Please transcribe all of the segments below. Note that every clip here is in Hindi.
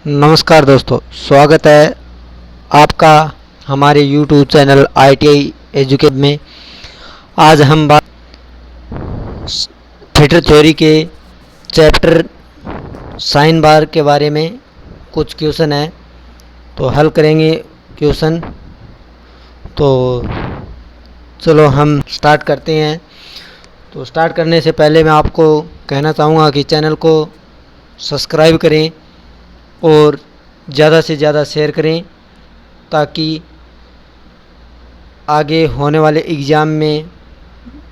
नमस्कार दोस्तों, स्वागत है आपका हमारे YouTube चैनल ITI एजुकेट में। आज हम बात थिएटर थ्योरी के चैप्टर साइन बार के बारे में कुछ क्वेश्चन है तो हल करेंगे क्वेश्चन। तो चलो हम स्टार्ट करते हैं। तो स्टार्ट करने से पहले मैं आपको कहना चाहूँगा कि चैनल को सब्सक्राइब करें और ज़्यादा से ज़्यादा शेयर करें ताकि आगे होने वाले एग्ज़ाम में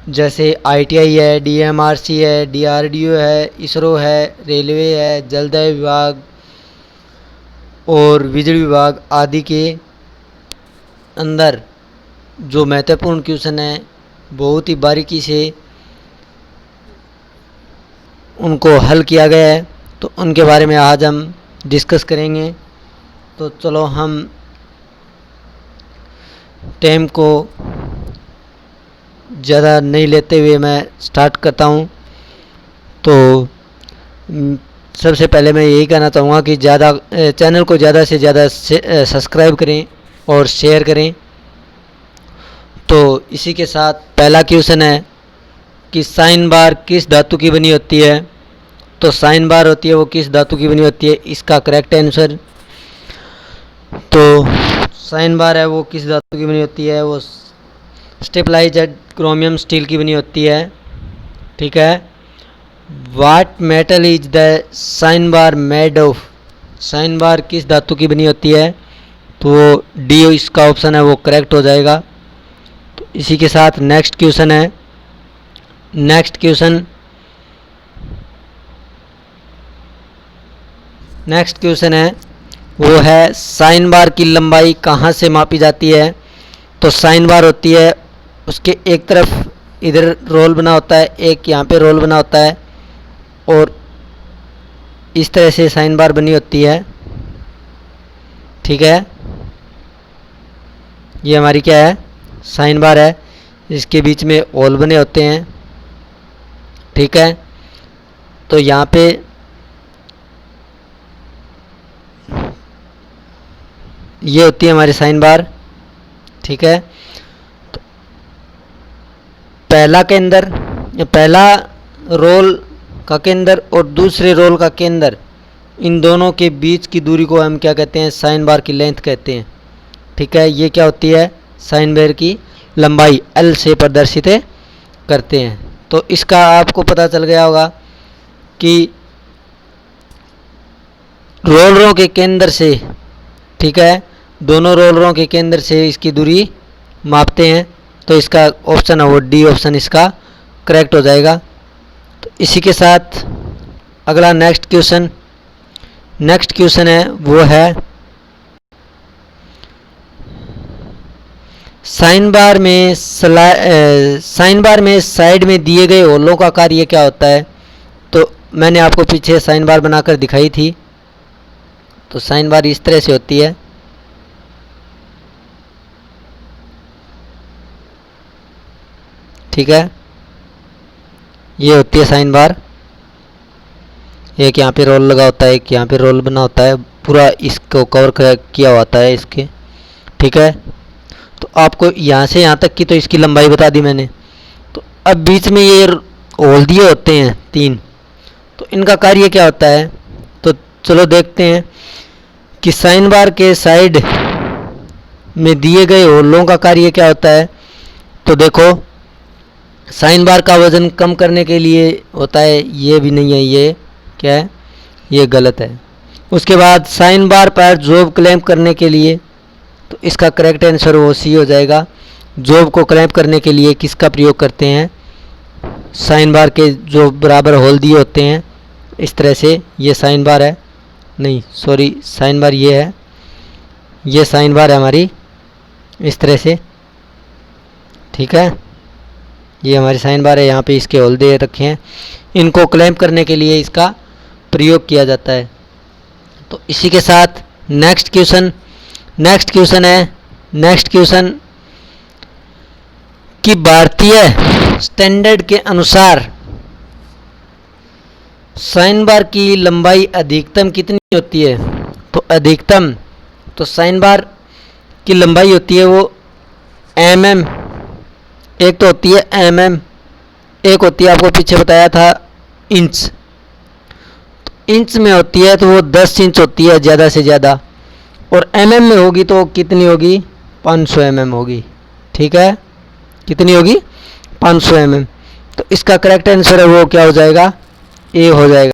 जैसे ITI है, DMRC है, DRDO है, इसरो है, रेलवे है, जलदाय विभाग और बिजली विभाग आदि के अंदर जो महत्वपूर्ण क्वेश्चन है बहुत ही बारीकी से उनको हल किया गया है, तो उनके बारे में आज हम डिस्कस करेंगे। तो चलो हम टाइम को ज़्यादा नहीं लेते हुए मैं स्टार्ट करता हूँ। तो सबसे पहले मैं यही कहना चाहूँगा कि चैनल को ज़्यादा से ज़्यादा सब्सक्राइब करें और शेयर करें। तो इसी के साथ पहला क्वेश्चन है कि साइन बार किस धातु की बनी होती है। तो साइन बार होती है वो किस धातु की बनी होती है, इसका करेक्ट आंसर। तो साइन बार है वो किस धातु की बनी होती है, वो स्टेबलाइज्ड क्रोमियम स्टील की बनी होती है। ठीक है। What metal is the sine bar made of. Sine bar किस धातु की बनी होती है, तो डी इसका ऑप्शन है वो करेक्ट हो जाएगा। तो इसी के साथ नेक्स्ट क्वेश्चन है। नेक्स्ट क्वेश्चन है वो है साइन बार की लंबाई कहाँ से मापी जाती है। तो साइन बार होती है उसके एक तरफ इधर रोल बना होता है, एक यहाँ पे रोल बना होता है और इस तरह से साइन बार बनी होती है। ठीक है, ये हमारी क्या है, साइन बार है। इसके बीच में होल बने होते हैं। ठीक है, तो यहाँ पे ये होती है हमारी साइन बार। ठीक है, तो पहला रोल का केंद्र और दूसरे रोल का केंद्र, इन दोनों के बीच की दूरी को हम क्या कहते हैं, साइन बार की लेंथ कहते हैं। ठीक है, ये क्या होती है, साइन बार की लंबाई L से प्रदर्शित करते हैं। तो इसका आपको पता चल गया होगा कि रोलरों के केंद्र से, ठीक है, दोनों रोलरों के केंद्र से इसकी दूरी मापते हैं। तो इसका ऑप्शन है वो डी ऑप्शन इसका करेक्ट हो जाएगा। तो इसी के साथ अगला नेक्स्ट क्वेश्चन है वो है साइन बार में साइड में दिए गए होलों का कार्य क्या होता है। तो मैंने आपको पीछे साइन बार बनाकर दिखाई थी। तो साइन बार इस तरह से होती है। ठीक है, ये होती है साइन बार। एक यहाँ पे रोल लगा होता है, एक यहाँ पे रोल बना होता है, पूरा इसको कवर किया होता है इसके। ठीक है, तो आपको यहाँ से यहाँ तक की तो इसकी लंबाई बता दी मैंने। तो अब बीच में ये होल दिए होते हैं 3, तो इनका कार्य क्या होता है। तो चलो देखते हैं कि साइन बार के साइड में दिए गए होलों का कार्य क्या होता है। तो देखो, साइन बार का वजन कम करने के लिए होता है, ये भी नहीं है, ये क्या है, ये गलत है। उसके बाद साइन बार पर जॉब क्लैंप करने के लिए, तो इसका करेक्ट आंसर वो सी हो जाएगा। जॉब को क्लैंप करने के लिए किसका प्रयोग करते हैं, साइन बार के जो बराबर होल दिए होते हैं इस तरह से। ये साइन बार है, नहीं सॉरी, साइन बार ये है, ये साइन बार है हमारी इस तरह से। ठीक है, ये हमारी साइन बार है, यहाँ पे इसके होल दे रखे हैं, इनको क्लैंप करने के लिए इसका प्रयोग किया जाता है। तो इसी के साथ नेक्स्ट क्वेश्चन कि भारतीय स्टैंडर्ड के अनुसार साइन बार की लंबाई अधिकतम कितनी होती है। तो अधिकतम, तो साइन बार की लंबाई होती है वो mm, एक तो होती है mm, एक होती है आपको पीछे बताया था इंच। तो इंच में होती है तो वो 10 इंच होती है ज़्यादा से ज़्यादा, और mm में होगी तो कितनी होगी, 500 mm होगी। ठीक है, कितनी होगी, 500 mm। तो इसका करेक्ट आंसर है वो क्या हो जाएगा, ए हो जाएगा।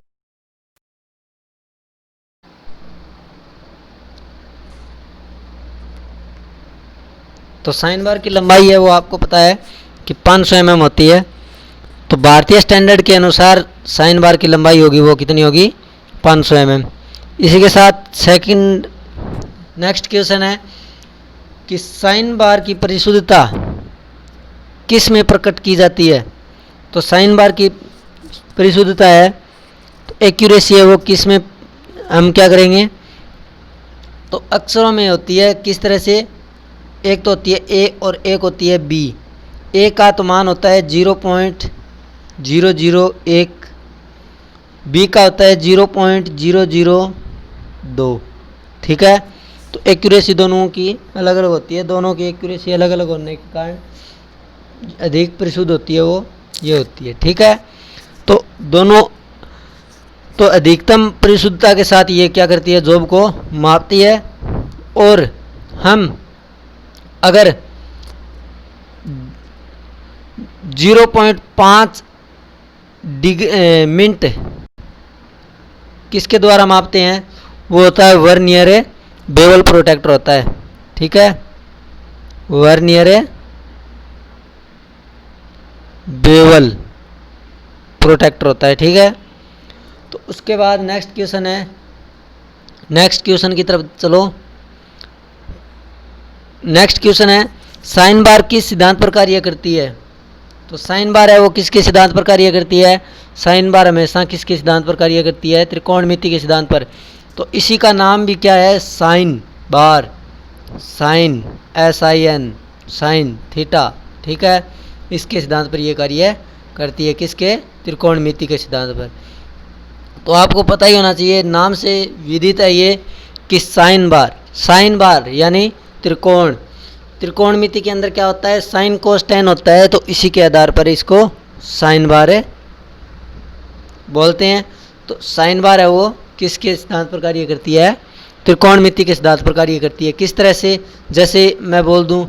तो साइन बार की लंबाई है वो आपको पता है कि 500 mm होती है। तो भारतीय स्टैंडर्ड के अनुसार साइन बार की लंबाई होगी वो कितनी होगी, 500 mm। इसी के साथ सेकंड नेक्स्ट क्वेश्चन है कि साइन बार की परिशुद्धता किस में प्रकट की जाती है। तो साइन बार की परिशुद्धता है, तो एक्यूरेसी है वो किस में हम क्या करेंगे, तो अक्षरों में होती है। किस तरह से, एक तो होती है ए और एक होती है बी। ए का तो मान होता है 0.001, बी का होता है 0.002। ठीक है, तो एक्यूरेसी दोनों की अलग अलग होती है, दोनों की एक्यूरेसी अलग अलग होने के कारण अधिक परिशुद्ध होती है वो ये होती है। ठीक है, तो दोनों, तो अधिकतम परिशुद्धता के साथ ये क्या करती है, जॉब को मापती है। और हम अगर 0.5 मिनट किसके द्वारा मापते हैं, वो होता है वर्नियर बेवल प्रोटेक्टर होता है। ठीक है, वर्नियर बेवल प्रोटेक्टर होता है। ठीक है, तो उसके बाद नेक्स्ट क्वेश्चन है, नेक्स्ट क्वेश्चन की तरफ चलो। नेक्स्ट क्वेश्चन है साइन बार किस सिद्धांत पर कार्य करती है। तो साइन बार है वो किसके सिद्धांत पर कार्य करती है, साइन बार हमेशा किसके सिद्धांत पर कार्य करती है, त्रिकोणमिति के सिद्धांत पर। तो इसी का नाम भी क्या है, sine bar, sine SIN, sine theta. ठीक है, इसके सिद्धांत पर ये कार्य करती है, किसके, त्रिकोणमिति के सिद्धांत पर। तो आपको पता ही होना चाहिए, नाम से विदित है ये कि साइन बार यानी त्रिकोण, त्रिकोणमिति के अंदर क्या होता है, साइन कोस टेन होता है। तो इसी के आधार पर इसको साइन बार बोलते हैं। तो साइन बार है वो किसके सिद्धांत पर कार्य करती है, त्रिकोणमिति के सिद्धांत पर कार्य करती है। किस तरह से, जैसे मैं बोल दूं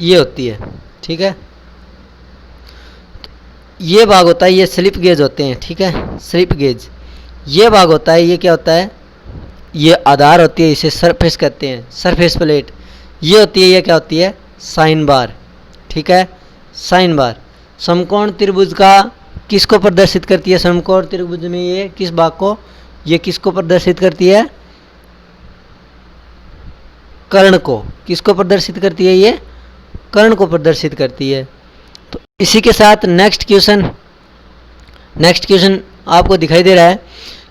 ये होती है। ठीक है, ये भाग होता है, ये स्लिप गेज होते हैं। ठीक है, स्लिप गेज ये भाग होता है, ये क्या होता है, ये आधार होती है, इसे सरफेस कहते हैं, सरफेस प्लेट ये होती है। ये क्या होती है, साइन बार। ठीक है, साइन बार समकोण त्रिभुज का किसको प्रदर्शित करती है, समकोण त्रिभुज में ये किस भाग को, ये किसको प्रदर्शित करती है, कर्ण को। किसको प्रदर्शित करती है, ये कर्ण को प्रदर्शित करती है। तो इसी के साथ नेक्स्ट क्वेश्चन आपको दिखाई दे रहा है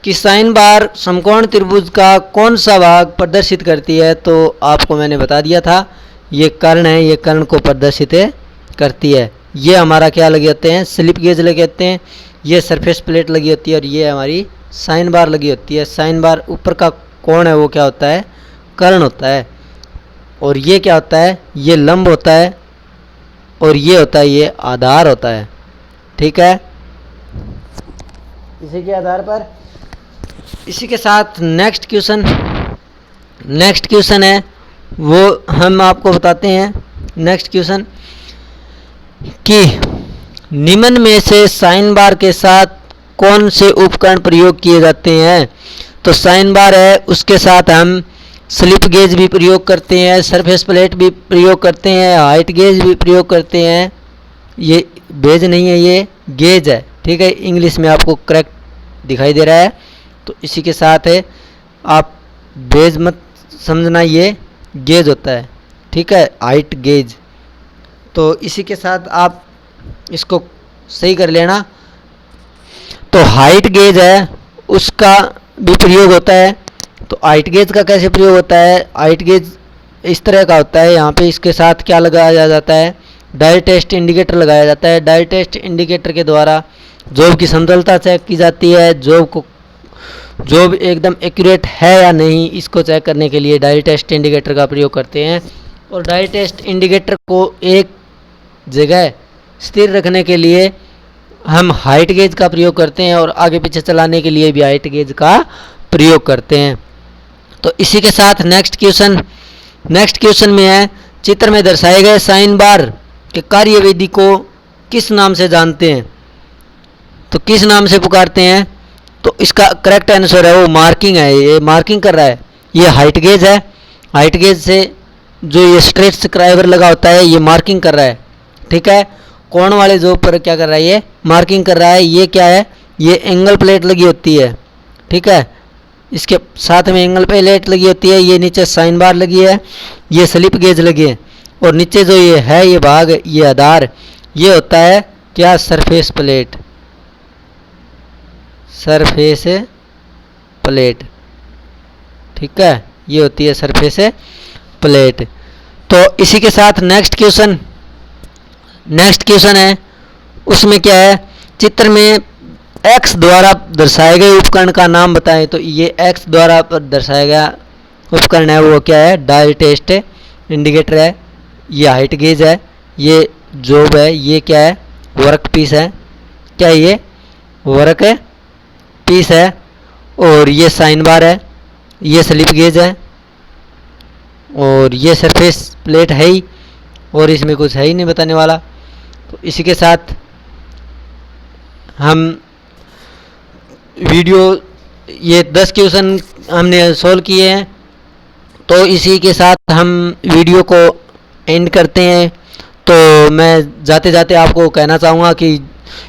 कि साइन बार समकोण त्रिभुज का कौन सा भाग प्रदर्शित करती है। तो आपको मैंने बता दिया था, ये कर्ण है, ये कर्ण को प्रदर्शित करती है। ये हमारा क्या लगे होते हैं, स्लिप गेज लगे होते हैं, ये सरफेस प्लेट लगी होती है, और ये हमारी साइन बार लगी होती है। साइन बार ऊपर का कोण है वो क्या होता है, कर्ण होता है, और ये क्या होता है, ये लंब होता है, और ये होता है, ये आधार होता है। ठीक है, इसी के आधार पर, इसी के साथ नेक्स्ट क्वेश्चन है वो हम आपको बताते हैं। नेक्स्ट क्वेश्चन कि निम्न में से साइन बार के साथ कौन से उपकरण प्रयोग किए जाते हैं। तो साइन बार है उसके साथ हम स्लिप गेज भी प्रयोग करते हैं, सरफेस प्लेट भी प्रयोग करते हैं, हाइट गेज भी प्रयोग करते हैं। ये बेज नहीं है, ये गेज है। ठीक है, इंग्लिश में आपको करेक्ट दिखाई दे रहा है। तो इसी के साथ है, आप बेज मत समझना, ये गेज होता है। ठीक है, हाइट गेज। तो इसी के साथ आप इसको सही कर लेना। तो हाइट गेज है उसका भी प्रयोग होता है। तो हाइट गेज का कैसे प्रयोग होता है, हाइट गेज इस तरह का होता है। यहाँ पे इसके साथ क्या लगाया जाता है, डायल टेस्ट इंडिकेटर लगाया जाता है। डायल टेस्ट इंडिकेटर के द्वारा जॉब की समतलता चेक की जाती है, जॉब को जॉब एकदम एक्यूरेट है या नहीं, इसको चेक करने के लिए डायल टेस्ट इंडिकेटर का प्रयोग करते हैं। और डायल टेस्ट इंडिकेटर को एक जगह स्थिर रखने के लिए हम हाइट गेज का प्रयोग करते हैं और आगे पीछे चलाने के लिए भी हाइट गेज का प्रयोग करते हैं। तो इसी के साथ नेक्स्ट क्वेश्चन में है, चित्र में दर्शाए गए साइन बार के कार्यविधि को किस नाम से जानते हैं? तो किस नाम से पुकारते हैं? तो इसका करेक्ट आंसर है वो मार्किंग है। ये मार्किंग कर रहा है, ये हाइट गेज है। हाइट गेज से जो ये स्ट्रेट स्क्राइबर लगा होता है ये मार्किंग कर रहा है, ठीक है। कोण वाले जो पर क्या कर रहा है, ये मार्किंग कर रहा है। ये क्या है, ये एंगल प्लेट लगी होती है, ठीक है। इसके साथ में एंगल प्लेट लगी होती है। ये नीचे साइन बार लगी है, ये स्लिप गेज लगी है। और नीचे जो ये है ये भाग, ये आधार, ये होता है क्या, सरफेस प्लेट। सरफेस प्लेट, ठीक है, ये होती है सरफेस प्लेट। तो इसी के साथ नेक्स्ट क्वेश्चन है, उसमें क्या है, चित्र में x द्वारा दर्शाए गए उपकरण का नाम बताएं। तो ये x द्वारा दर्शाया गया उपकरण है वो क्या है, डायल टेस्ट इंडिकेटर है। ये हाइट गेज है, ये जॉब है, ये क्या है, वर्क पीस है। क्या ये वर्क पीस है। और ये साइन बार है, ये स्लिप गेज है, और ये सरफेस प्लेट है ही, और इसमें कुछ है ही नहीं बताने वाला। तो इसी के साथ हम वीडियो ये 10 क्वेश्चन हमने सॉल्व किए हैं। तो इसी के साथ हम वीडियो को एंड करते हैं। तो मैं जाते जाते आपको कहना चाहूँगा कि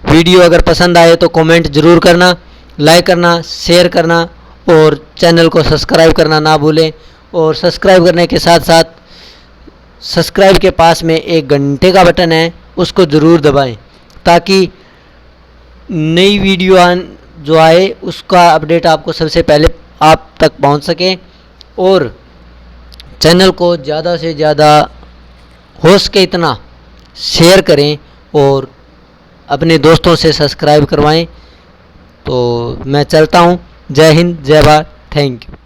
वीडियो अगर पसंद आए तो कमेंट ज़रूर करना, लाइक करना, शेयर करना और चैनल को सब्सक्राइब करना ना भूलें। और सब्सक्राइब करने के साथ साथ सब्सक्राइब के पास में एक घंटे का बटन है, उसको ज़रूर दबाएं ताकि नई वीडियो जो आए उसका अपडेट आपको सबसे पहले आप तक पहुंच सके। और चैनल को ज़्यादा से ज़्यादा हो सके इतना शेयर करें और अपने दोस्तों से सब्सक्राइब करवाएं। तो मैं चलता हूं। जय हिंद, जय भारत, थैंक यू।